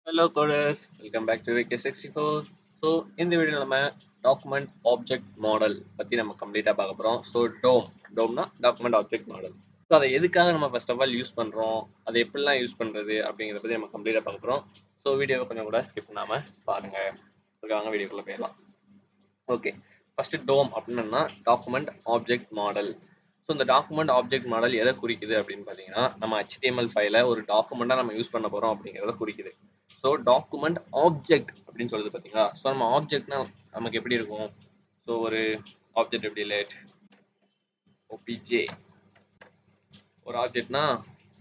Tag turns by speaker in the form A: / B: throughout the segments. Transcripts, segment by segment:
A: Hello coders, welcome back to VK64. So இந்த video நம்ம document object model பற்றி நம்ம கம்ப்ளீட்டாக பார்க்க போகிறோம். ஸோ டோம்னா டாக்குமெண்ட் ஆப்ஜெக்ட் மாடல். ஸோ அதை எதுக்காக நம்ம ஃபர்ஸ்ட் ஆஃப் ஆல் யூஸ் பண்ணுறோம், அதை எப்படிலாம் யூஸ் பண்ணுறது அப்படிங்கிறத பற்றி நம்ம கம்ப்ளீட்டாக பார்க்க போகிறோம். ஸோ வீடியோவை கொஞ்சம் கூட ஸ்கிப் பண்ணாமல் பாருங்கள். வாங்க வீடியோக்குள்ளே போயிடலாம். ஓகே, ஃபர்ஸ்ட் டோம் அப்படின்னா டாக்குமெண்ட் ஆப்ஜெக்ட் மாடல். ஸோ இந்த டாக்குமெண்ட் ஆப்ஜெக்ட் மாடல் எதை குறிக்குது அப்படின்னு பார்த்தீங்கன்னா, நம்ம HTML ஃபைலை ஒரு டாக்குமெண்ட்டாக நம்ம யூஸ் பண்ண போகிறோம் அப்படிங்கிறத குறிக்குது. ஸோ டாக்குமெண்ட் ஆப்ஜெக்ட் அப்படின்னு சொல்லுது பார்த்தீங்களா. ஸோ நம்ம ஆப்ஜெக்ட்னா நமக்கு எப்படி இருக்கும்? ஸோ ஒரு ஆப்ஜெக்ட் எப்படி லேட் ஓபிஜே ஒரு ஆப்ஜெக்ட்னா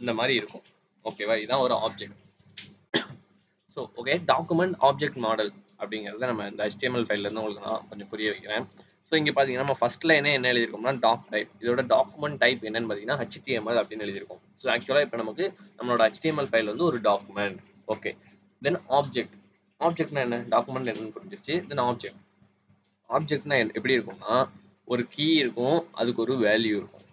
A: இந்த மாதிரி இருக்கும். ஓகேவா, இதுதான் ஒரு object. So okay, document object model அப்படிங்கிறத நம்ம இந்த HTML ஃபைல்லேருந்து உங்களுக்கு நான் கொஞ்சம் புரிய வைக்கிறேன். ஸோ இங்கே பார்த்தீங்கன்னா நம்ம ஃபர்ஸ்ட் லைனே என்ன எழுதியிருக்கோம்னா டாக் டைப். இதோட டாக்குமெண்ட் டைப் என்னன்னு பார்த்தீங்கன்னா HTML அப்படின்னு எழுதியிருக்கோம். ஸோ ஆக்சுவலாக இப்போ நமக்கு நம்மளோட HTML ஃபைல் வந்து ஒரு டாக்குமெண்ட். ஓகே, தென் ஆப்ஜெக்ட். ஆப்ஜெக்ட்னா என்ன? டாக்குமெண்ட் என்னன்னு புரிஞ்சிச்சு. தென் ஆப்ஜெக்ட். ஆப்ஜெக்ட்னா எப்படி இருக்கும்னா ஒரு கீ இருக்கும், அதுக்கு ஒரு வேல்யூ இருக்கும்.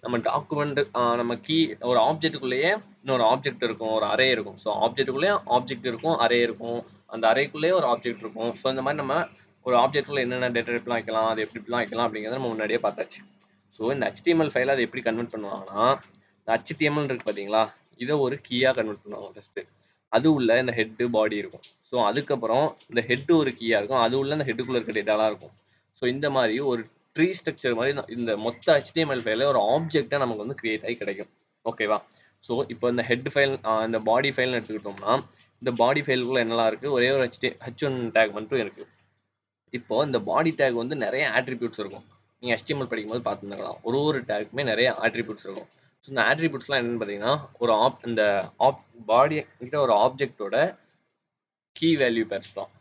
A: நம்ம டாக்குமெண்ட் நம்ம கீ ஒரு ஆப்ஜெக்ட்டுக்குள்ளேயே இன்னொரு ஆப்ஜெக்ட் இருக்கும், ஒரு அரே இருக்கும். ஸோ ஆப்ஜெக்ட்டுக்குள்ளேயே ஆப்ஜெக்ட் இருக்கும், அரே இருக்கும். அந்த அரேக்குள்ளேயே ஒரு ஆப்ஜெக்ட் இருக்கும். ஸோ இந்த மாதிரி நம்ம ஒரு ஆப்ஜெக்ட்குள்ள என்னென்ன டேட்டா டைப்லாம் வைக்கலாம், அது எப்படிலாம் வைக்கலாம் அப்படிங்கிறத நம்ம முன்னாடியே பார்த்தாச்சு. ஸோ இந்த HTML ஃபைலை அதை எப்படி கன்வெர்ட் பண்ணுவாங்கன்னா, இந்த HTML இருக்கு பார்த்தீங்களா, இதை ஒரு கீயாக கன்வெர்ட் பண்ணுவாங்க ஃபஸ்ட்டு. அது உள்ள இந்த ஹெட்டு பாடி இருக்கும். ஸோ அதுக்கப்புறம் இந்த ஹெட்டு ஒரு கீயாக இருக்கும், அது உள்ள இந்த ஹெட்டுக்குள்ளே இருக்க டேட்டாலாம் இருக்கும். ஸோ இந்த மாதிரி ஒரு ட்ரீ ஸ்ட்ரக்சர் மாதிரி இந்த மொத்த HTML ஃபைல ஒரு ஆப்ஜெக்டா நமக்கு வந்து கிரியேட் ஆகி கிடைக்கும். ஓகேவா. ஸோ இப்போ இந்த ஹெட் ஃபைல் இந்த பாடி ஃபைல்னு எடுத்துக்கிட்டோம்னா, இந்த பாடி ஃபைலுக்குள்ள என்னெல்லாம் இருக்கு, ஒரே ஒரு H1 டேக் மட்டும் இருக்கு. இப்போ இந்த பாடி டேக் வந்து நிறைய ஆட்ரிபியூட்ஸ் இருக்கும். நீங்க HTML படிக்கும்போது பார்த்துருக்கலாம். ஒரு ஒரு டேக்குமே நிறைய ஆட்ரிபியூட்ஸ் இருக்கும். ஸோ இந்த ஆட்ரிபியூட்ஸ்லாம் என்னன்னு பார்த்தீங்கன்னா, ஒரு இந்த பாடி கிட்ட ஒரு ஆப்ஜெக்டோட கீ வேல்யூ பேர்ஸ் தான்.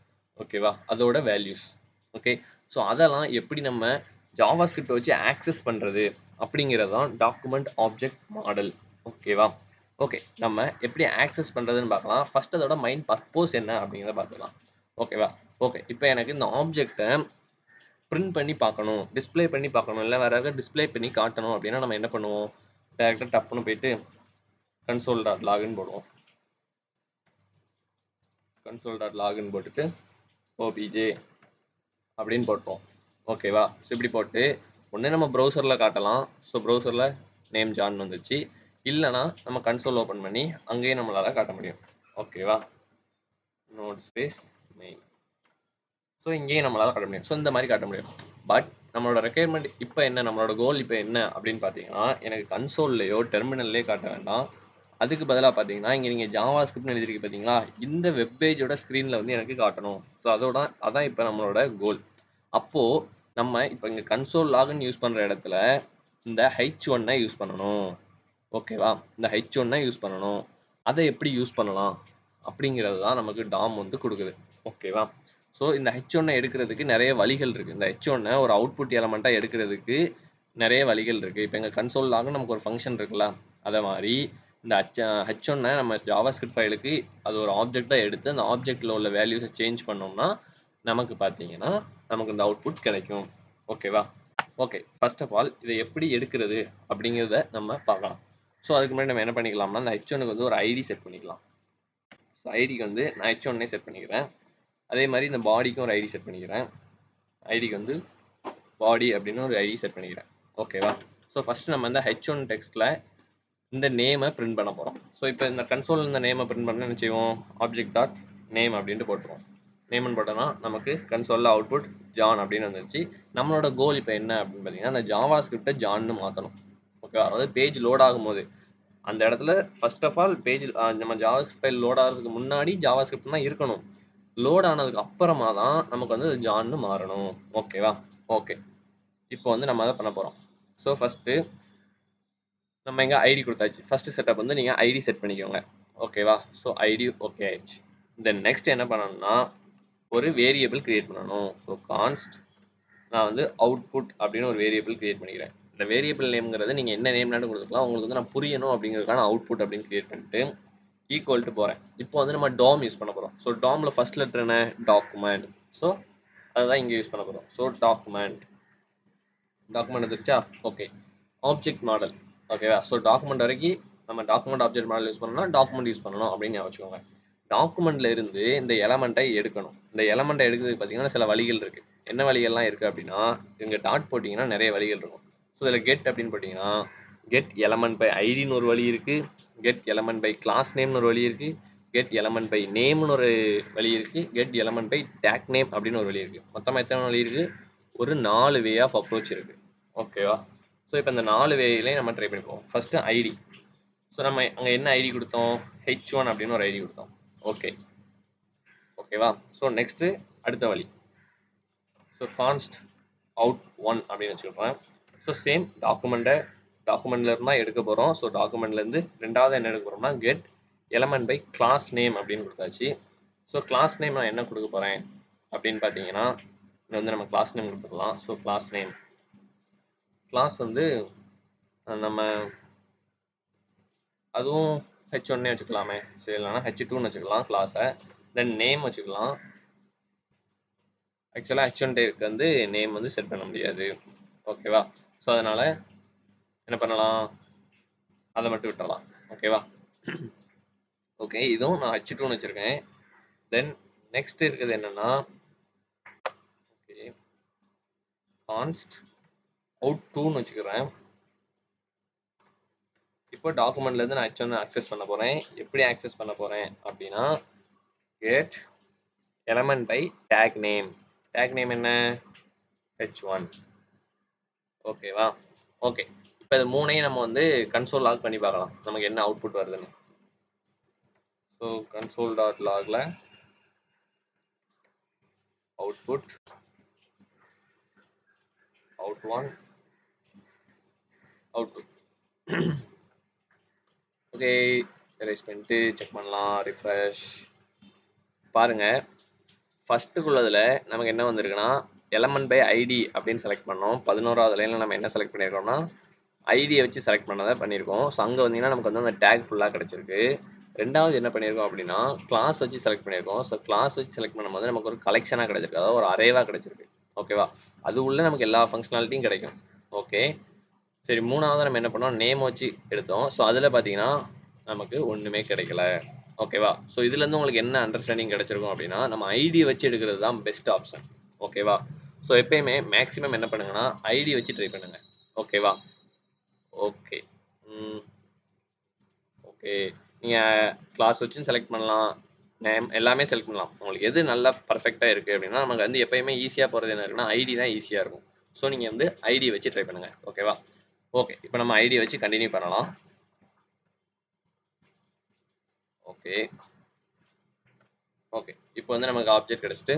A: ஓகேவா, அதோட வேல்யூஸ். ஓகே, ஸோ அதெல்லாம் எப்படி நம்ம ஜாவாஸ்கிரிப்ட் வச்சு ஆக்சஸ் பண்ணுறது அப்படிங்கிறது தான் டாக்குமெண்ட் ஆப்ஜெக்ட் மாடல். ஓகேவா. ஓகே, நம்ம எப்படி ஆக்சஸ் பண்ணுறதுன்னு பார்க்கலாம். ஃபர்ஸ்ட் அதோட மெயின் பர்போஸ் என்ன அப்படிங்கிறத பார்த்துக்கலாம். ஓகேவா. ஓகே, இப்போ எனக்கு இந்த ஆப்ஜெக்டை பிரிண்ட் பண்ணி பார்க்கணும், டிஸ்பிளே பண்ணி பார்க்கணும், இல்லை வேற யாராவது டிஸ்பிளே பண்ணி காட்டணும் அப்படின்னா நம்ம என்ன பண்ணுவோம்? டேரெக்டாக டப்புன்னு போயிட்டு console.login போடுவோம். console.login போட்டுட்டு ஓபிஜே அப்படின்னு போட்டோம். ஓகேவா. ஸோ இப்படி போட்டு ஒன்று நம்ம ப்ரௌசரில் காட்டலாம். ஸோ ப்ரௌசரில் நேம் ஜான் வந்துச்சு. இல்லைனா நம்ம கன்சோல் ஓப்பன் பண்ணி அங்கேயே நம்மளால் காட்ட முடியும். ஓகேவா. Note space main. ஸோ இங்கேயும் நம்மளால் காட்ட முடியும். ஸோ இந்த மாதிரி காட்ட முடியும். பட் நம்மளோட ரெக்குயர்மெண்ட் இப்போ என்ன, நம்மளோட கோல் இப்போ என்ன அப்படின்னு பார்த்தீங்கன்னா, எனக்கு கன்சோல்லையோ டெர்மினல்லையோ காட்ட வேண்டாம். அதுக்கு பதிலாக பார்த்தீங்கன்னா, இங்கே நீங்கள் ஜாவா ஸ்கிரிப்ட்னு எழுதிருக்கு பார்த்தீங்களா, இந்த வெப்பேஜோட ஸ்க்ரீனில் வந்து எனக்கு காட்டணும். ஸோ அதான் இப்போ நம்மளோட கோல். அப்போது நம்ம இப்போ இங்கே கன்சோல் லாகின் யூஸ் பண்ணுற இடத்துல இந்த H1 யூஸ் பண்ணணும். ஓகேவா. இந்த H1 யூஸ் பண்ணணும். அதை எப்படி யூஸ் பண்ணலாம் அப்படிங்கிறது தான் நமக்கு டாம் வந்து கொடுக்குது. ஓகேவா. ஸோ இந்த H1 எடுக்கிறதுக்கு நிறைய வழிகள் இருக்குது. இந்த H1 ஒரு அவுட்புட் எலமெண்ட்டாக எடுக்கிறதுக்கு நிறைய வழிகள் இருக்குது. இப்போ எங்கள் கன்சோல் லாகின் நமக்கு ஒரு ஃபங்க்ஷன் இருக்குல்ல, அதை மாதிரி இந்த H1 நம்ம ஜாவாஸ்கிரிப்ட் ஃபைலுக்கு அது ஒரு ஆப்ஜெக்டாக எடுத்து அந்த ஆப்ஜெக்டில் உள்ள வேல்யூஸை சேஞ்ச் பண்ணோம்னா நமக்கு பார்த்தீங்கன்னா நமக்கு இந்த அவுட்புட் கிடைக்கும். ஓகேவா. ஓகே, ஃபர்ஸ்ட் ஆஃப் ஆல் இதை எப்படி எடுக்கிறது அப்படிங்கிறத நம்ம பார்க்கலாம். ஸோ அதுக்கு முன்னாடி நம்ம என்ன பண்ணிக்கலாம்னா, இந்த H1க்கு வந்து ஒரு ஐடி செட் பண்ணிக்கலாம். ஸோ ஐடிக்கு வந்து நான் H1 செட் பண்ணிக்கிறேன். அதே மாதிரி இந்த பாடிக்கும் ஒரு ஐடி செட் பண்ணிக்கிறேன். ஐடிக்கு வந்து பாடி அப்படின்னு ஒரு ஐடி செட் பண்ணிக்கிறேன். ஓகேவா. ஸோ ஃபர்ஸ்ட் நம்ம இந்த H1 டெக்ஸ்ட்டில் இந்த நேமை பிரிண்ட் பண்ண போகிறோம். ஸோ இப்போ இந்த கன்சோல் இந்த நேமை பிரிண்ட் பண்ண என்ன செய்வோம், ஆப்ஜெக்ட் டாட் நேம் அப்படின்ட்டு போட்டுருவோம். நேம்னு போட்டோம்னா நமக்கு கன்சோலில் அவுட்புட் ஜான் அப்படின்னு வந்துருச்சு. நம்மளோட கோல் இப்போ என்ன அப்படின்னு பார்த்தீங்கன்னா, அந்த ஜாவா ஸ்கிரிப்டை ஜான்னு மாற்றணும். ஓகேவா. அதாவது பேஜ் லோட் ஆகும்போது அந்த இடத்துல ஃபர்ஸ்ட் ஆஃப் ஆல் பேஜ் நம்ம ஜாவா ஃபைல் லோட் ஆகிறதுக்கு முன்னாடி ஜாவா ஸ்கிரிப்ட் தான் இருக்கணும். லோட் ஆனதுக்கு அப்புறமா தான் நமக்கு வந்து ஜான்னு மாறணும். ஓகேவா. ஓகே, இப்போ வந்து நம்ம அதை பண்ண போகிறோம். ஸோ ஃபஸ்ட்டு நம்ம எங்கே ஐடி கொடுத்தாச்சு. ஃபஸ்ட்டு செட்டப் வந்து நீங்கள் ஐடி செட் பண்ணிக்கோங்க. ஓகேவா. ஸோ ஐடி ஓகே ஆயிடுச்சு. தென் நெக்ஸ்ட் என்ன பண்ணணும்னா ஒரு வேரியபிள் கிரியேட் பண்ணணும். ஸோ கான்ஸ்ட் நான் வந்து அவுட்புட் அப்படின்னு ஒரு வேரியபிள் கிரியேட் பண்ணிக்கிறேன். இந்த வேரியபிள் நேம்ங்கிறது நீங்கள் என்ன நேம்னாலும் கொடுத்துக்கலாம். உங்களுக்கு வந்து நான் புரியணும் அப்படிங்கிறதுக்கான அவுட்புட் அப்படின்னு கிரியேட் பண்ணிட்டு ஈக்குவல் டு போகிறேன். இப்போ வந்து நம்ம டாம் யூஸ் பண்ண போகிறோம். ஸோ டாமில் ஃபர்ஸ்ட் லெட்டர் என்ன, டாக்குமெண்ட். ஸோ அதுதான் இங்கே யூஸ் பண்ண போகிறோம். ஸோ டாக்குமெண்ட் வந்துருச்சா. Okay, object model. ஓகேவா. ஸோ டாக்குமெண்ட் வரைக்கும் நம்ம டாக்குமெண்ட் ஆப்ஜெக்ட் மாடல் யூஸ் பண்ணணும்னா டாக்குமெண்ட் யூஸ் பண்ணணும் அப்படின்னு வச்சுக்கோங்க. டாக்குமெண்ட்ல இருந்து இந்த எலமெண்ட்டை எடுக்கணும். இந்த எலமெண்ட்டை எடுக்கிறதுக்கு பார்த்தீங்கன்னா சில வழிகள் இருக்கு. என்ன வழிகள்லாம் இருக்கு அப்படின்னா, இங்க டாட் போட்டீங்கன்னா நிறைய வழிகள் இருக்கும். ஸோ இதில் கெட் அப்படின்னு போட்டீங்கன்னா கெட் எலமெண்ட் பை ஐடின்னு ஒரு வழி இருக்கு, கெட் எலமெண்ட் பை கிளாஸ் நேம்னு ஒரு வழி இருக்கு, கெட் எலமெண்ட் பை நேம்னு ஒரு வழி இருக்கு, get element bye take name அப்படின்னு ஒரு வழி இருக்கு. மொத்தமாக எத்தனை வழி இருக்கு? ஒரு 4 வே ஆஃப் அப்ரோச் இருக்கு. ஓகேவா? ஸோ இப்போ இந்த 4 வேலையும் நம்ம ட்ரை பண்ணிப்போம். First ID. ஸோ நம்ம அங்கே என்ன ஐடி கொடுத்தோம்? H1 அப்படின்னு ஒரு ஐடி கொடுத்தோம். ஓகே, ஓகேவா? ஸோ நெக்ஸ்ட் அடுத்த வழி. ஸோ கான்ஸ்ட் அவுட் 1 அப்படின்னு வச்சுருப்பேன். ஸோ சேம் டாக்குமெண்ட்ல இருந்தா எடுக்க போகிறோம். ஸோ டாக்குமெண்ட்லேருந்து ரெண்டாவது என்ன எடுக்க போகிறோம்னா get element by class name அப்படின்னு கொடுத்தாச்சு. ஸோ கிளாஸ் நேம் நான் என்ன கொடுக்க போகிறேன் அப்படின்னு பார்த்தீங்கன்னா, இங்கே வந்து நம்ம கிளாஸ் நேம் கொடுத்துக்கலாம். ஸோ கிளாஸ் நேம், கிளாஸ் வந்து நம்ம அதுவும் H1 வச்சுக்கலாமே. சரி, இல்லைனா H2ன்னு வச்சுக்கலாம் கிளாஸை. தென் நேம் வச்சுக்கலாம். ஆக்சுவலாக H1 டேக்கு வந்து நேம் வந்து செட் பண்ண முடியாது. ஓகேவா? ஸோ அதனால் என்ன பண்ணலாம், அதை மட்டும் விட்டுறலாம். ஓகேவா? ஓகே, இதுவும் நான் H2ன்னு வச்சுருக்கேன். தென் நெக்ஸ்ட் இருக்கிறது என்னென்னா, ஓகே கான்ஸ்ட் அவுட் 2ன்னு வச்சுக்கிறேன். இப்போ டாக்குமெண்ட்லேருந்து நான் H1 ஆக்சஸ் பண்ண போகிறேன். எப்படி ஆக்சஸ் பண்ண போகிறேன் அப்படின்னா get element bye take name. Take name என்ன? H1. ஓகேவா? ஓகே, இப்போ இது மூணையும் நம்ம வந்து கன்சோல் லாக் பண்ணி பார்க்கலாம் நமக்கு என்ன அவுட்புட் வருதுன்னு. ஸோ கன்சோல் டாட் லாகில் output out1 out2. Okay, erase பண்ணிட்டு செக் பண்ணலாம். ரிஃப்ரெஷ் பாருங்க. ஃபர்ஸ்ட்டுக்குள்ளதில் நமக்கு என்ன வந்திருக்குன்னா எலமெண்ட் பை ஐடி அப்படின்னு செலக்ட் பண்ணோம். 11வது லைனில் நம்ம என்ன செலக்ட் பண்ணியிருக்கோம்னா ஐடியை வச்சு செலக்ட் பண்ணதை பண்ணியிருக்கோம். ஸோ அங்கே வந்தீங்கன்னா நமக்கு வந்து அந்த டேக் ஃபுல்லாக கிடச்சிருக்கு. ரெண்டாவது என்ன பண்ணியிருக்கோம் அப்படின்னா கிளாஸ் வச்சு செலக்ட் பண்ணியிருக்கோம். ஸோ கிளாஸ் வச்சு செலக்ட் பண்ணும்போது நமக்கு ஒரு கலெக்ஷனாக கிடச்சிருக்கு, அதாவது ஒரு அரேவாக கிடச்சிருக்கு. ஓகேவா? அது உள்ள நமக்கு எல்லா ஃபங்க்ஷனாலிட்டியும் கிடைக்கும். ஓகே, சரி, மூணாவது நம்ம என்ன பண்ணோம், நேம் வச்சு எடுத்தோம். ஸோ அதில் பார்த்தீங்கன்னா நமக்கு ஒன்றுமே கிடைக்கல. ஓகேவா? ஸோ இதுலேருந்து உங்களுக்கு என்ன அண்டர்ஸ்டாண்டிங் கிடைச்சிருக்கும் அப்படின்னா நம்ம ஐடி வச்சு எடுக்கிறது தான் பெஸ்ட் ஆப்ஷன். ஓகேவா? ஸோ எப்பயுமே மேக்ஸிமம் என்ன பண்ணுங்கன்னா ஐடி வச்சு ட்ரை பண்ணுங்க. ஓகேவா? ஓகே, ஓகே, நீங்கள் கிளாஸ் வச்சும் செலக்ட் பண்ணலாம், நேம் எல்லாமே செலக்ட் பண்ணலாம். உங்களுக்கு எது நல்லா பர்ஃபெக்டாக இருக்குது அப்படின்னா நமக்கு வந்து எப்பயுமே ஈஸியாக போகிறது என்ன இருக்குன்னா ஐடி தான் ஈஸியாக இருக்கும். ஸோ நீங்கள் வந்து ஐடி வச்சு ட்ரை பண்ணுங்கள். ஓகேவா? ஓகே, இப்போ நம்ம ஐடி வச்சு கண்டினியூ பண்ணலாம். ஓகே, ஓகே, இப்போ வந்து நமக்கு ஆப்ஜெக்ட் கிடச்சிட்டு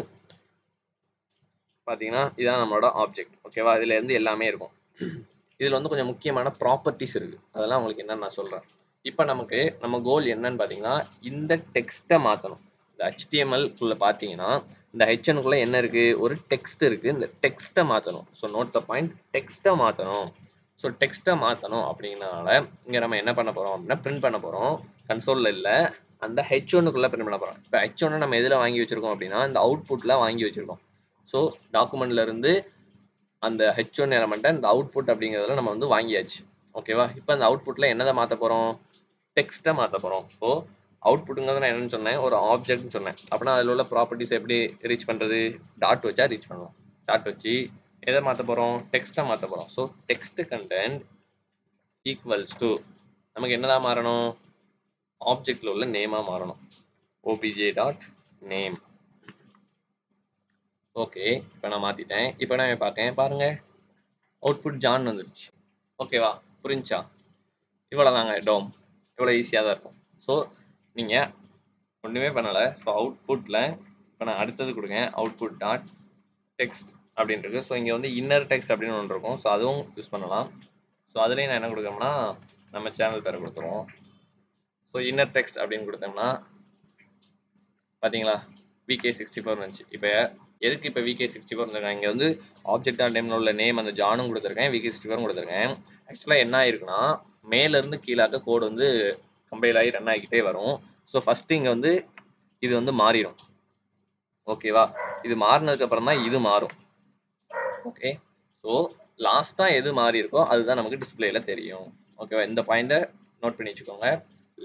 A: பார்த்தீங்கன்னா இதான் நம்மளோட ஆப்ஜெக்ட். ஓகேவா? இதில் இருந்து எல்லாமே இருக்கும். இதில் வந்து கொஞ்சம் முக்கியமான ப்ராப்பர்ட்டிஸ் இருக்குது, அதெல்லாம் உங்களுக்கு என்னன்னு நான் சொல்கிறேன். இப்போ நமக்கு நம்ம கோல் என்னன்னு பார்த்தீங்கன்னா இந்த டெக்ஸ்ட்டை மாற்றணும். இந்த HTML-க்குள்ளே பார்த்தீங்கன்னா இந்த HN-க்குள்ளே என்ன இருக்குது, ஒரு டெக்ஸ்ட் இருக்குது. இந்த டெக்ஸ்ட்டை மாற்றணும். ஸோ நோட் த பாயிண்ட், டெக்ஸ்ட்டை மாற்றணும். ஸோ டெக்ஸ்ட்டை மாற்றணும் அப்படிங்கிறனால இங்கே நம்ம என்ன பண்ண போகிறோம் அப்படின்னா பிரிண்ட் பண்ண போகிறோம். கன்சோலில் இல்லை, அந்த H1-க்குள்ளே பிரிண்ட் பண்ண போகிறோம். இப்போ H1 நம்ம எதில் வாங்கி வச்சுருக்கோம் அப்படின்னா இந்த அவுட்புட்டில் வாங்கி வச்சுருக்கோம். ஸோ டாக்குமெண்ட்ல இருந்து அந்த H1 எலமெண்ட்டை இந்த அவுட்புட் அப்படிங்கிறதுல நம்ம வந்து வாங்கியாச்சு. ஓகேவா? இப்போ அந்த அவுட்புட்டில் என்னதை மாற்ற போகிறோம், டெக்ஸ்ட்டை மாற்ற போகிறோம். ஸோ அவுட்புட்டுங்கிறது நான் என்னன்னு சொன்னேன், ஒரு ஆப்ஜெக்ட்னு சொன்னேன். அப்படின்னா அதில் உள்ள ப்ராப்பர்ட்டிஸ் எப்படி ரீச் பண்ணுறது, டாட் வச்சா ரீச் பண்ணலாம். டாட் வச்சு எதை மாற்ற போகிறோம், டெக்ஸ்ட்டை மாற்ற போகிறோம். So text content equals to நமக்கு என்னதான் மாறணும், ஆப்ஜெக்டில் உள்ள நேமாக மாறணும். obj dot name. ஓகே, இப்போ நான் மாற்றிட்டேன். இப்போ நான் பார்க்கேன் பாருங்க, அவுட்புட் ஜான் வந்துருச்சு. ஓகேவா? புரிஞ்சா? இவ்வளோதாங்க டோம். இவ்வளோ ஈஸியாக தான் இருக்கும். ஸோ நீங்கள் ஒன்றுமே பண்ணலை. ஸோ அவுட்புட்டில் இப்போ நான் அடுத்தது கொடுங்க, அவுட்புட் டாட் டெக்ஸ்ட் அப்படின்றது. ஸோ இங்கே வந்து இன்னர் டெக்ஸ்ட் அப்படின்னு ஒன்று இருக்கும். ஸோ அதுவும் யூஸ் பண்ணலாம். ஸோ அதுலேயும் நான் என்ன கொடுக்குறோம்னா நம்ம சேனல் பேரை கொடுத்துருவோம். ஸோ இன்னர் டெக்ஸ்ட் அப்படின்னு கொடுத்தோம்னா பார்த்தீங்களா VK64 வந்துச்சு. இப்போ எதுக்கு இப்போ VK64 வந்துருக்கேன், இங்கே வந்து ஆப்ஜெக்ட் டாட் நேம்ல உள்ள நேம் அந்த ஜானும் கொடுத்துருக்கேன், VK64 கொடுத்துருக்கேன். ஆக்சுவலாக என்ன ஆயிருக்குன்னா மேலேருந்து கீழாக்க கோடு வந்து கம்பைல் ஆகி ரன் ஆகிக்கிட்டே வரும். ஸோ ஃபஸ்ட்டு இங்கே வந்து இது வந்து மாறிடும். ஓகேவா? இது மாறினதுக்கு அப்புறம் தான் இது மாறும். ஓகே, ஸோ லாஸ்ட்டாக எது மாறி இருக்கோ அதுதான் நமக்கு டிஸ்பிளேல தெரியும். ஓகேவா? இந்த பாயிண்ட்டை நோட் பண்ணி வச்சுக்கோங்க.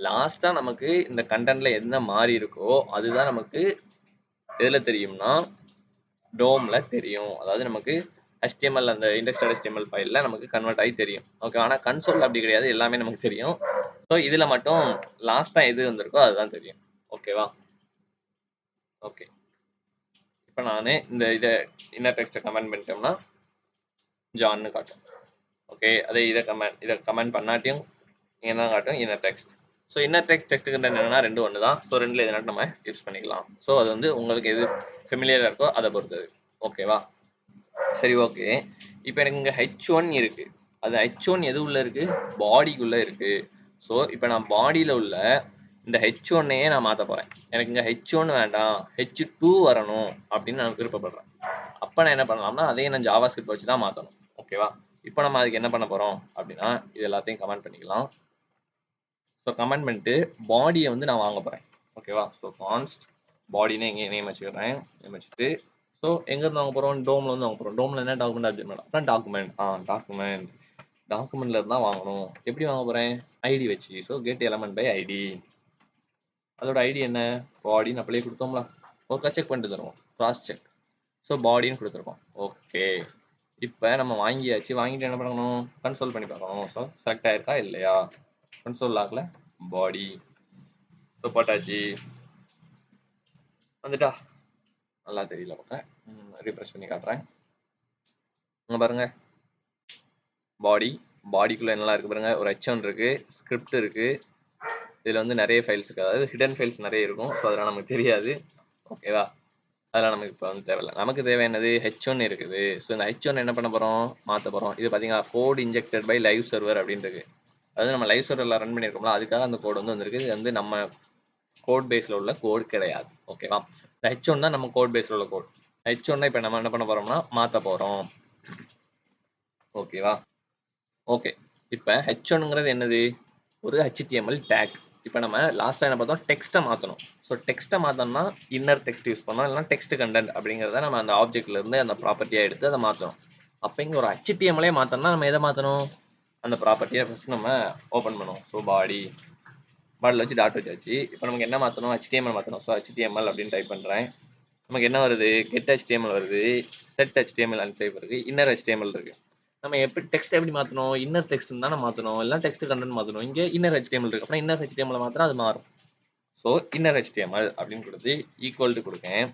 A: லாஸ்டா நமக்கு இந்த கண்டென்ட்ல என்ன மாறி இருக்கோ அதுதான் நமக்கு எதுல தெரியும்னா டோம்ல தெரியும். அதாவது நமக்கு HTML அந்த இண்டெக்ஸ்ட் HTML ஃபைல்ல நமக்கு கன்வெர்ட் ஆகி தெரியும். ஓகே, ஆனா கன்சோல் அப்படி கிடையாது, எல்லாமே நமக்கு தெரியும். ஸோ இதுல மட்டும் லாஸ்டா எது வந்திருக்கோ அதுதான் தெரியும். ஓகேவா? ஓகே, இப்போ நான் இதை இன்னர் டெக்ஸ்ட்டை கமெண்ட் பண்ணிட்டோம்னா ஜான்னு காட்டும். ஓகே, அதே இதை கமெண்ட் பண்ணாட்டியும் இங்கே தான் காட்டும் inner text. So inner text என்னன்னா ரெண்டு ஒன்று தான். ஸோ ரெண்டுல எதுனாலும் நம்ம யூஸ் பண்ணிக்கலாம். ஸோ அது வந்து உங்களுக்கு எது ஃபெமிலியராக இருக்கோ அதை பொறுத்தது. ஓகேவா? சரி, ஓகே. இப்போ எனக்கு இங்கே H1 இருக்கு. அது H1 எது உள்ள இருக்கு? பாடிக்குள்ள இருக்கு. ஸோ இப்போ நான் பாடியில் உள்ள இந்த H1ஐயே நான் மாற்ற போகிறேன். எனக்கு இங்கே H1 வேண்டாம், H2 வரணும் அப்படின்னு நான் விருப்பப்படுறேன். அப்போ நான் என்ன பண்ணலாம்னா அதையும் நான் JavaScript வச்சு தான் மாற்றணும். ஓகேவா? இப்போ நம்ம அதுக்கு என்ன பண்ண போகிறோம் அப்படின்னா இது எல்லாத்தையும் கமெண்ட் பண்ணிக்கலாம். ஸோ கமெண்ட் பண்ணிட்டு பாடியை வந்து நான் வாங்க போகிறேன். ஓகேவா? ஸோ கான்ஸ்ட் பாடின்னு எங்கே நேம் வச்சுக்கிறேன். நேம் வச்சுட்டு ஸோ எங்கேருந்து வாங்க போகிறோம்? டோமில் வந்து வாங்க போகிறோம். டோமில் என்ன டாக்குமெண்ட் ஆப்ஜெக்ட் மேடம்? அப்புறம் டாக்குமெண்ட்ல இருந்தால் வாங்கணும். எப்படி வாங்க போகிறேன்? ஐடி வச்சு. So get element by ID. அதோட ஐடி என்ன? பாடின்னு அப்படியே கொடுத்தோம்ல. ஒருக்கா செக் பண்ணிட்டு தருவோம், கிராஸ் செக். ஸோ பாடின்னு கொடுத்துருக்கோம். ஓகே, இப்போ நம்ம வாங்கியாச்சு. வாங்கிட்டு என்ன பண்ணணும்? கன்சோல் பண்ணி பார்க்கணும். ஸோ செலக்ட் ஆயிருக்கா இல்லையா? கன்சோல் லாக்ல பாடி. ஸோ போட்டாச்சு. வந்துட்டா? நல்லா தெரியல பக்கம். ரீப்ரெஷ் பண்ணி காட்டுறேன். இங்கே பாருங்க, பாடிக்குள்ளே என்னெல்லாம் இருக்குது பாருங்க. ஒரு H1 இருக்குது, ஸ்கிரிப்ட் இருக்குது. இதில் வந்து நிறைய ஃபைல்ஸ் இருக்குது, அதாவது ஹிடன் ஃபைல்ஸ் நிறைய இருக்கும். ஸோ அதெல்லாம் நமக்கு தெரியாது. ஓகேவா? அதெல்லாம் நமக்கு இப்போ வந்து தேவையில்லை. நமக்கு தேவையானது H1 இருக்குது. ஸோ இந்த H1 என்ன பண்ண போகிறோம்? மாற்ற போகிறோம். இது பார்த்தீங்கன்னா code injected by live server அப்படின்னு இருக்கு. அதாவது நம்ம லைவ் சர்வரில் ரன் பண்ணியிருக்கோம்ல, அதுக்காக அந்த கோட் வந்து வந்திருக்கு. இது வந்து நம்ம கோட் பேஸில் உள்ள கோட் கிடையாது. ஓகேவா? இந்த H1 தான் நம்ம கோட் பேஸில் உள்ள கோட். H1 இப்போ நம்ம என்ன பண்ண போகிறோம்னா மாற்ற போகிறோம். ஓகேவா? ஓகே, இப்போ H1ங்கிறது என்னது? ஒரு HTML டேக். இப்போ நம்ம லாஸ்ட்டாக என்ன பார்த்தோம்? டெக்ஸ்ட்டை மாற்றணும். ஸோ டெக்ஸ்ட்டை மாற்றணும்னா இன்னர் டெக்ஸ்ட் யூஸ் பண்ணோம், இல்லைனா டெக்ஸ்ட் கண்டென்ட் அப்படிங்கிறத நம்ம அந்த ஆப்ஜெக்ட்லேருந்து அந்த ப்ராப்பர்ட்டியாக எடுத்து அதை மாற்றணும். அப்போ இங்கே ஒரு HTML மாற்றணும்னா நம்ம எதை மாற்றணும்? அந்த ப்ராப்பர்ட்டியை ஃபஸ்ட் நம்ம ஓப்பன் பண்ணுவோம். ஸோ பாடியில் வச்சு டாட் வச்சாச்சு. இப்போ நமக்கு என்ன மாற்றணும்? HTML மாற்றணும். ஸோ HTML அப்படின்னு டைப் பண்ணுறேன். நமக்கு என்ன வருது? கெட் HTML வருது, செட் HTML அன்சேவ் இருக்குது, இன்னர் HTML இருக்குது. நம்ம எப்படி டெக்ஸ்ட் எப்படி மாற்றணும்? இன்னர் டெக்ஸ்ட் தானே மாற்றணும், இல்லை டெக்ஸ்ட் கண்டென்ட் மாற்றணும். இங்கே இன்னர் HTML இருக்குது. அப்புறம் இன்னர் HTML மாற்றினா அது மாறும். ஸோ இன்னர் HTML அப்படின்னு கொடுத்து ஈக்குவல் டு கொடுக்கேன்.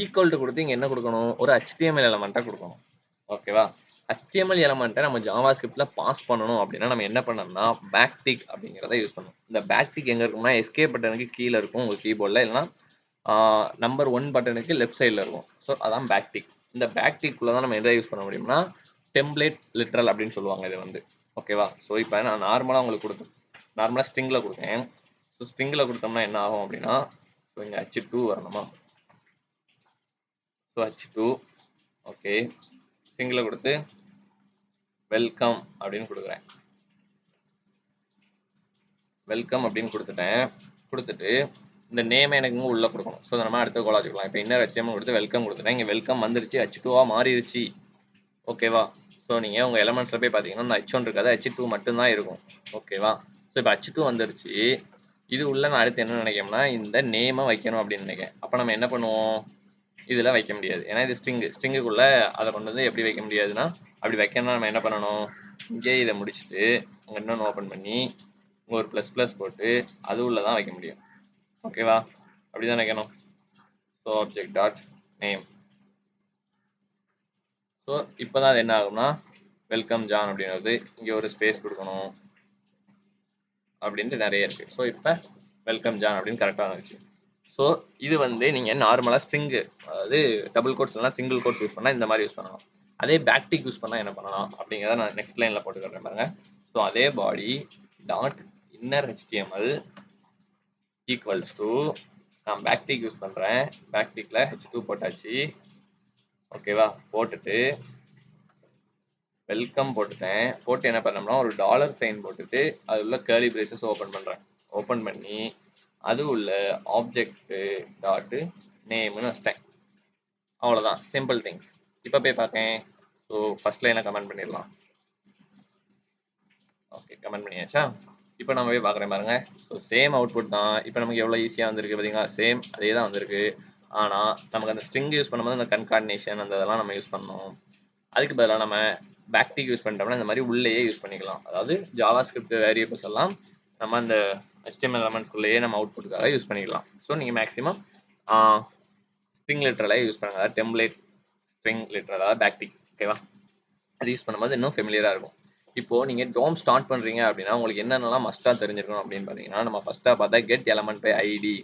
A: ஈக்குவல் டு கொடுத்து இங்கே என்ன கொடுக்கணும்? ஒரு HTML எலமெண்ட்டாக கொடுக்கணும். ஓகேவா? HTML எலமெண்ட்டை நம்ம JavaScriptல பாஸ் பண்ணணும் அப்படின்னா நம்ம என்ன பண்ணணும்னா பேக்டிக் அப்படிங்கிறத யூஸ் பண்ணணும். இந்த பேக்டிக் எங்கே இருக்கும்னா எஸ்கேப் பட்டனுக்கு கீழே இருக்கும் உங்கள் கீபோர்டில், இல்லைனா நம்பர் 1 பட்டனுக்கு லெஃப்ட் சைடில் இருக்கும். ஸோ அதான் பேக்டிக். இந்த பேக்டிக்குள்ளே தான் நம்ம எதை யூஸ் பண்ண முடியும்னா டெம்ப்ளேட் லிட்ரல் அப்படின்னு சொல்லுவாங்க இது வந்து. ஓகேவா? ஸோ இப்போ நான் நார்மலாக உங்களுக்கு நார்மலாக ஸ்ட்ரிங்கில் கொடுத்தேன். ஸோ ஸ்ட்ரிங்கில் கொடுத்தோம்னா என்ன ஆகும் அப்படின்னா, ஸோ இங்கே H2 வரணுமா? ஸோ H2 ஓகே, ஸ்ட்ரிங்கில் கொடுத்து வெல்கம் அப்படின்னு கொடுக்குறேன். வெல்கம் அப்படின்னு கொடுத்துட்டு இந்த நேம் எனக்கு இங்கே உள்ளே கொடுக்கணும். ஸோ நம்ம அடுத்த கோலா வச்சுக்கலாம். இப்போ இன்னர் HTML கொடுத்து வெல்கம் கொடுத்துட்டேன். இங்கே வெல்கம் வந்துருச்சு, H2 மாறிடுச்சு. ஓகேவா? ஸோ நீங்கள் உங்கள் எலமெண்ட்ஸில் போய் பார்த்தீங்கன்னா இந்த H1 இருக்காது, H2 மட்டும்தான் இருக்கும். ஓகேவா? ஸோ இப்போ H2 வந்துருச்சு. இது உள்ள நான் அடுத்து என்ன நினைக்கிறேன்னா இந்த நேமை வைக்கணும் அப்படின்னு நினைக்கிறேன். அப்போ நம்ம என்ன பண்ணுவோம்? இதில் வைக்க முடியாது, ஏன்னா இது ஸ்ட்ரிங்குக்குள்ளே அதை கொண்டு வந்து எப்படி வைக்க முடியாதுன்னா, அப்படி வைக்கணும்னா நம்ம என்ன பண்ணணும்? இங்கே இதை முடிச்சுட்டு அங்கே இன்னொன்று ஓப்பன் பண்ணி இங்கே ஒரு ++ போட்டு அது உள்ள தான் வைக்க முடியும். ஓகேவா? அப்படி தான் வைக்கணும். So object dot name. So இப்போ தான் அது என்ன ஆகும்னா வெல்கம் ஜான் அப்படிங்கிறது இங்கே ஒரு ஸ்பேஸ் கொடுக்கணும் அப்படின்ட்டு நிறைய இருக்குது. ஸோ இப்போ வெல்கம் ஜான் அப்படின்னு கரெக்டாக இருந்துச்சு. ஸோ இது வந்து நீங்கள் நார்மலாக ஸ்ட்ரிங்கு, அதாவது டபுள் கோட்ஸ் இல்லைனா சிங்கிள் கோட்ஸ் யூஸ் பண்ணால் இந்த மாதிரி யூஸ் பண்ணலாம். அதே பேக்டிக் யூஸ் பண்ணால் என்ன பண்ணலாம் அப்படிங்கிறத நான் நெக்ஸ்ட் லைனில் போட்டுக்கிறேன் பாருங்க. ஸோ அதே பாடி dot inner HTML equals to நான் பேக்டிக் யூஸ் பண்ணுறேன். பேக்டிக்கில் H2 போட்டாச்சு. ஓகேவா? போட்டுட்டு வெல்கம் போட்டுட்டேன். போட்டு என்ன பண்ணோம்னா ஒரு $sign போட்டுட்டு அது உள்ள கர்லி பிரேசஸ் ஓப்பன் பண்ணுறேன். ஓப்பன் பண்ணி அது உள்ள ஆப்ஜெக்ட் டாட் நேம்னு வச்சிட்டேன். அவ்வளோதான், சிம்பிள் திங்ஸ். இப்போ போய் பார்க்கேன். ஸோ ஃபர்ஸ்ட் லைனை கமெண்ட் பண்ணிடலாம். ஓகே, கமெண்ட் பண்ணியாச்சா? இப்போ நம்ம போய் பார்க்குறேன் பாருங்க. ஸோ சேம் அவுட்புட் தான். இப்போ நமக்கு எவ்வளோ ஈஸியாக வந்திருக்கு பார்த்தீங்களா? சேம் அதே தான் வந்திருக்கு. ஆனால் நமக்கு அந்த ஸ்ட்ரிங் யூஸ் பண்ணும்போது அந்த கன்கார்டினேஷன் அந்த இதெல்லாம் நம்ம யூஸ் பண்ணணும். அதுக்கு பதிலாக நம்ம பேக்டிக் யூஸ் பண்ணிட்டோம்னா இந்த மாதிரி உள்ளேயே யூஸ் பண்ணிக்கலாம். அதாவது ஜாவாஸ்கிரிப்ட் வேரியபிள்ஸ் எல்லாம் நம்ம அந்த HTML எலமெண்ட்ஸ்குள்ளேயே நம்ம அவுட்புட்டுக்காக யூஸ் பண்ணிக்கலாம். ஸோ நீங்கள் மேக்ஸிமம் ஸ்ட்ரிங் லிட்டரலாக யூஸ் பண்ணுங்க. அதாவது டெம்ப்ளேட் ஸ்ட்ரிங் லிட்டரல் அதாவது பேக்டிக். ஓகேவா? அது யூஸ் பண்ணும்போது இன்னும் ஃபெமிலியராக இருக்கும். இப்போ நீங்கள் டோம் ஸ்டார்ட் பண்ணுறீங்க அப்படின்னா உங்களுக்கு என்னென்னலாம் மஸ்ட்டாக தெரிஞ்சிருக்கணும் அப்படின்னு பார்த்தீங்கன்னா நம்ம ஃபஸ்ட்டாக பார்த்தா get element by ID.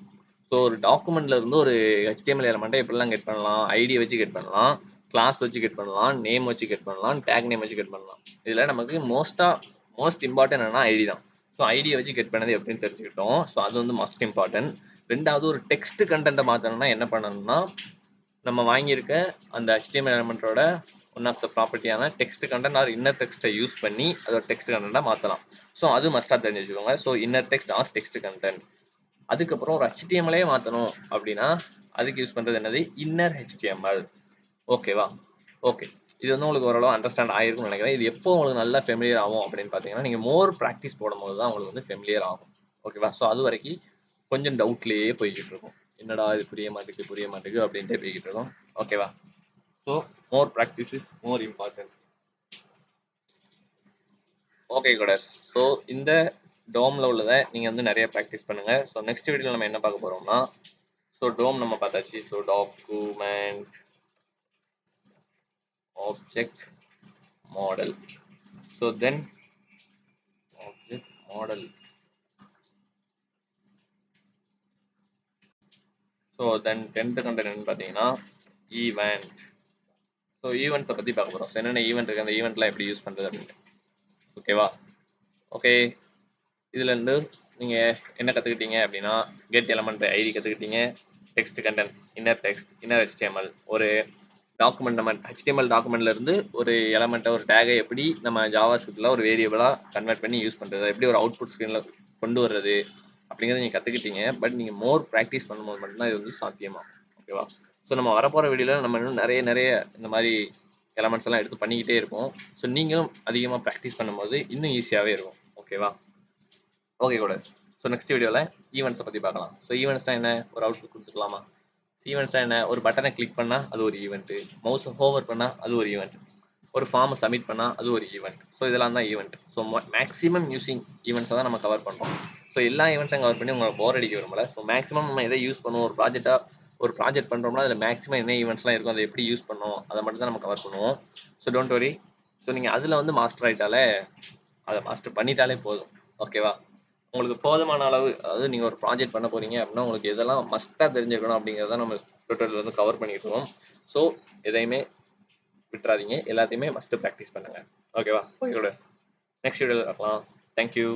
A: So ஒரு டாக்குமெண்ட்ல இருந்து ஒரு HTML எலமெண்ட்டை எப்படிலாம் கெட் பண்ணலாம்? ஐடி வச்சு கெட் பண்ணலாம், கிளாஸ் வச்சு கெட் பண்ணலாம், நேம் வச்சு கெட் பண்ணலாம், டேக் நேம் வச்சு கெட் பண்ணலாம். இதில் நமக்கு மோஸ்ட் இம்பார்ட்டன்ட் என்னன்னா ஐடி தான். ஸோ ஐடியை வச்சு கெட் பண்ணது எப்படின்னு தெரிஞ்சுக்கிட்டோம். ஸோ அது வந்து மஸ்ட் இம்பார்ட்டன்ட். ரெண்டாவது ஒரு டெக்ஸ்ட் கண்டென்ட்டை மாற்றணும்னா என்ன பண்ணணும்னா நம்ம வாங்கியிருக்க அந்த HTML எலமெண்ட்டோட ஒன் ஆஃப் த ப்ராப்பர்ட்டியான டெக்ஸ்ட் கண்டென்ட் ஆர் இன்னர் டெக்ஸ்ட்டை யூஸ் பண்ணி அதோட டெக்ஸ்ட் கண்டென்ட்டாக மாற்றலாம். ஸோ அது மஸ்ட்டாக தெரிஞ்சு வச்சுக்கோங்க. So inner text R text content. அதுக்கப்புறம் ஒரு HTML மாற்றணும் அப்படின்னா அதுக்கு யூஸ் பண்ணுறது என்னது? Inner HTML. ஓகேவா? ஓகே. இது வந்து உங்களுக்கு ஓரளவு அண்டர்ஸ்டாண்ட் ஆயிருக்கும்னு நினைக்கிறேன். இது எப்போ உங்களுக்கு நல்லா ஃபெமிலியர் ஆகும் அப்படின்னு பார்த்தீங்கன்னா நீங்கள் மோர் ப்ராக்டிஸ் போடும்போது தான் உங்களுக்கு வந்து ஃபெமிலியர் ஆகும். ஓகேவா? ஸோ அது வரைக்கும் கொஞ்சம் டவுட்லேயே போய்கிட்டு இருக்கும். என்னடா இது புரிய மாட்டேங்குது அப்படின்ட்டு போய்கிட்டு இருக்கும். ஓகேவா? So more practice is more important. Okay கூடஸ். So இந்த டோமில் உள்ளதை நீங்கள் வந்து நிறைய ப்ராக்டிஸ் பண்ணுங்கள். ஸோ நெக்ஸ்ட் வீடியோவில் நம்ம என்ன பார்க்க போகிறோம்னா ஸோ டோம் நம்ம பார்த்தாச்சு. So document object model. So then object model. So then 10th content என்னன்னு பார்த்தீங்கன்னா ஈவெண்ட். ஸோ ஈவெண்ட்ஸை பற்றி பார்க்க போகிறோம். ஸோ என்னென்ன ஈவெண்ட் இருக்குது, அந்த ஈவெண்ட்லாம் எப்படி யூஸ் பண்ணுறது அப்படின்ட்டு. ஓகேவா? ஓகே. இதுலேருந்து நீங்கள் என்ன கற்றுக்கிட்டீங்க அப்படின்னா கெட் எலமெண்ட் ஐடி கற்றுக்கிட்டீங்க, text content, inner text, inner HTML, ஒரு டாக்குமெண்ட் நம்ம HTML டாக்குமெண்ட்லேருந்து ஒரு எலமெண்ட்டை ஒரு டேகை எப்படி நம்ம ஜாவாஸ்கிரிப்டில் ஒரு வேரியபிளாக கன்வெர்ட் பண்ணி யூஸ் பண்ணுறது, எப்படி ஒரு அவுட்புட் ஸ்க்ரீனில் கொண்டு வர்றது அப்படிங்கிறத நீங்கள் கற்றுக்கிட்டீங்க. பட் நீங்கள் மோர் ப்ராக்டிஸ் பண்ணும்போது மட்டும்தான் இது வந்து சாத்தியமாகும். ஓகேவா? ஸோ நம்ம வரப்போகிற வீடியோவில் நம்ம இன்னும் நிறைய இந்த மாதிரி எலமெண்ட்ஸ் எல்லாம் எடுத்து பண்ணிக்கிட்டே இருப்போம். ஸோ நீங்களும் அதிகமாக ப்ராக்டிஸ் பண்ணும்போது இன்னும் ஈஸியாகவே இருக்கும். ஓகேவா? ஓகே கூடஸ். ஸோ நெக்ஸ்ட் வீடியோவில் ஈவெண்ட்ஸை பற்றி பார்க்கலாம். ஸோ ஈவெண்ட்ஸ்னால் என்ன? ஒரு அவுட்புட் கொடுத்துக்கலாமா? ஈவெண்ட்ஸ்னால் என்ன? ஒரு பட்டனை கிளிக் பண்ணால் அது ஒரு ஈவெண்ட்டு, மவுஸை ஹோவர் பண்ணால் அது ஒரு ஈவெண்ட், ஒரு ஃபார்மை சப்மிட் பண்ணால் அது ஒரு ஈவெண்ட். ஸோ இதெல்லாம் தான் ஈவெண்ட். ஸோ மேக்ஸிமம் யூஸிங் ஈவெண்ட்ஸை தான் நம்ம கவர் பண்ணுறோம். ஸோ எல்லா ஈவெண்ட்ஸையும் கவர் பண்ணி உங்களுக்கு போர் அடிக்க விரும்பல. ஸோ மேக்ஸிமம் நம்ம எதை யூஸ் பண்ணுவோம்? ஒரு ப்ராஜெக்ட் பண்ணுறோம்னா அதில் மேக்ஸிமம் என்ன ஈவெண்ட்ஸ்லாம் இருக்கும், அதை எப்படி யூஸ் பண்ணுவோம், அதை மட்டும் தான் நம்ம கவர் பண்ணுவோம். So don't worry. ஸோ நீங்கள் அதில் வந்து மாஸ்டர் ஆகிட்டாலே அதை மாஸ்டர் பண்ணிட்டாலே போதும். ஓகேவா? உங்களுக்கு போதுமான அளவு, அதாவது நீங்கள் ஒரு ப்ராஜெக்ட் பண்ண போகிறீங்க அப்படின்னா உங்களுக்கு எதெல்லாம் மஸ்ட்டாக தெரிஞ்சுக்கணும் அப்படிங்கிறத நம்ம ட்விட்டரில் வந்து கவர் பண்ணிட்டு இருக்கோம். ஸோ எதையுமே விட்டுறாதீங்க, எல்லாத்தையுமே மஸ்ட்டு ப்ராக்டிஸ் பண்ணுங்கள். ஓகேவா? ஓகே. நெக்ஸ்ட் வீடியோவில் பார்க்கலாம். தேங்க்யூ.